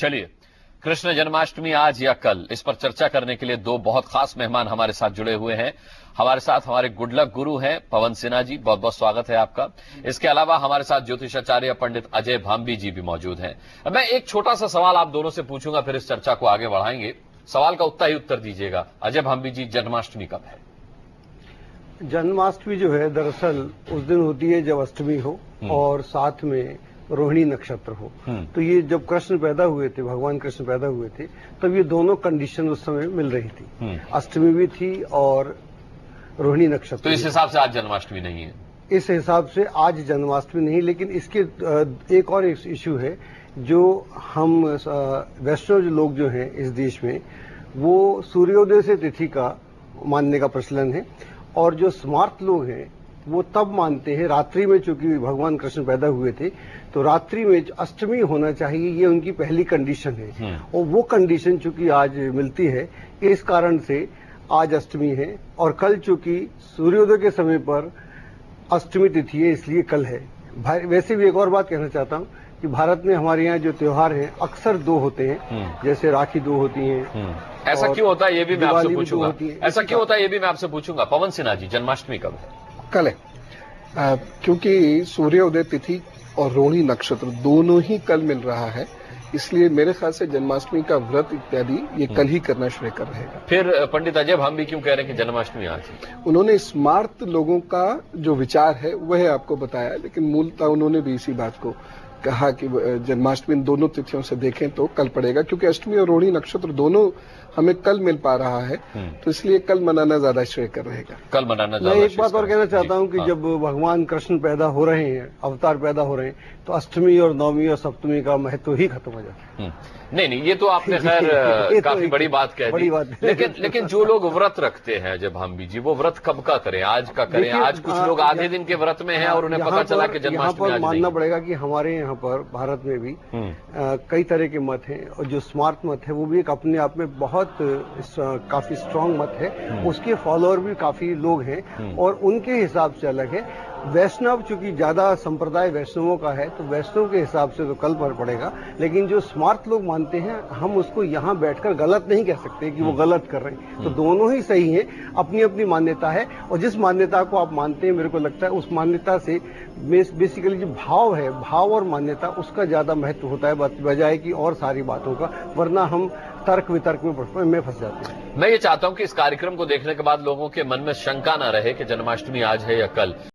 चलिए, कृष्ण जन्माष्टमी आज या कल, इस पर चर्चा करने के लिए दो बहुत खास मेहमान हमारे साथ जुड़े हुए हैं। हमारे साथ हमारे गुड लक गुरु हैं पवन सिन्हा जी, बहुत बहुत स्वागत है आपका। इसके अलावा हमारे साथ ज्योतिषाचार्य पंडित अजय भांबी जी भी मौजूद हैं। मैं एक छोटा सा सवाल आप दोनों से पूछूंगा, फिर इस चर्चा को आगे बढ़ाएंगे। सवाल का उतना ही उत्तर दीजिएगा। अजय भांबी जी, जन्माष्टमी कब है? जन्माष्टमी जो है दरअसल उस दिन होती है जब अष्टमी हो और साथ में रोहिणी नक्षत्र हो। तो ये जब कृष्ण पैदा हुए थे, भगवान कृष्ण पैदा हुए थे, तब ये दोनों कंडीशन उस समय मिल रही थी। अष्टमी भी थी और रोहिणी नक्षत्र। तो इस हिसाब से आज जन्माष्टमी नहीं है? इस हिसाब से आज जन्माष्टमी नहीं, लेकिन इसके एक और इश्यू है जो हम वैष्णव लोग जो हैं इस देश में, वो सूर्योदय से तिथि का मानने का प्रचलन है, और जो स्मार्ट लोग हैं वो तब मानते हैं रात्रि में, चूंकि भगवान कृष्ण पैदा हुए थे तो रात्रि में अष्टमी होना चाहिए, ये उनकी पहली कंडीशन है। और वो कंडीशन चूंकि आज मिलती है, इस कारण से आज अष्टमी है, और कल चूंकि सूर्योदय के समय पर अष्टमी तिथि है, इसलिए कल है। वैसे भी एक और बात कहना चाहता हूँ कि भारत में हमारे यहाँ जो त्योहार हैं अक्सर दो होते हैं, जैसे राखी दो होती हैं। ऐसा क्यों होता है ये भी मैं आपसे पूछूंगा। ऐसा क्यों होता है ये भी मैं आपसे पूछूंगा। पवन सिन्हा जी, जन्माष्टमी कब है? कल है, क्योंकि सूर्योदय तिथि और रोहिणी नक्षत्र दोनों ही कल मिल रहा है, इसलिए मेरे ख्याल से जन्माष्टमी का व्रत इत्यादि ये कल ही करना श्रेयकर रहेगा। फिर पंडित अजय भांबी क्यों कह रहे हैं कि जन्माष्टमी आज है? उन्होंने स्मार्ट लोगों का जो विचार है वह आपको बताया, लेकिन मूलतः उन्होंने भी इसी बात को कहा कि जन्माष्टमी दोनों तिथियों से देखें तो कल पड़ेगा, क्योंकि अष्टमी और रोहिणी नक्षत्र दोनों हमें कल मिल पा रहा है, तो इसलिए कल मनाना ज्यादा श्रेयकर रहेगा। कल मनाना मैं एक बात और कहना चाहता हूं कि जब भगवान कृष्ण पैदा हो रहे हैं, अवतार पैदा हो रहे हैं, तो अष्टमी और नवमी और सप्तमी का महत्व ही खत्म हो जाता है। नहीं, ये तो आपने खैर काफी बड़ी बात कह दी। लेकिन जो लोग व्रत रखते हैं जब भांबी जी, वो व्रत कब का करें? आज का करें? आज कुछ लोग आधे दिन के व्रत में हैं और उन्हें पता चला कि जन्माष्टमी आज नहीं। मानना पड़ेगा कि हमारे यहाँ पर भारत में भी कई तरह के मत हैं, और जो स्मार्ट मत है वो भी एक अपने आप में बहुत काफी स्ट्रांग मत है, उसके फॉलोअर भी काफी लोग हैं और उनके हिसाब से अलग है। वैष्णव चूंकि ज्यादा संप्रदाय वैष्णवों का है, तो वैष्णव के हिसाब से तो कल पर पड़ेगा, लेकिन जो स्मार्ट लोग मानते हैं, हम उसको यहाँ बैठकर गलत नहीं कह सकते कि वो गलत कर रहे हैं। तो दोनों ही सही हैं, अपनी अपनी मान्यता है, और जिस मान्यता को आप मानते हैं, मेरे को लगता है उस मान्यता से बेसिकली जो भाव है, भाव और मान्यता, उसका ज्यादा महत्व होता है बजाय कि और सारी बातों का, वरना हम तर्क वितर्क में फंस जाते हैं। मैं ये चाहता हूं कि इस कार्यक्रम को देखने के बाद लोगों के मन में शंका ना रहे कि जन्माष्टमी आज है या कल।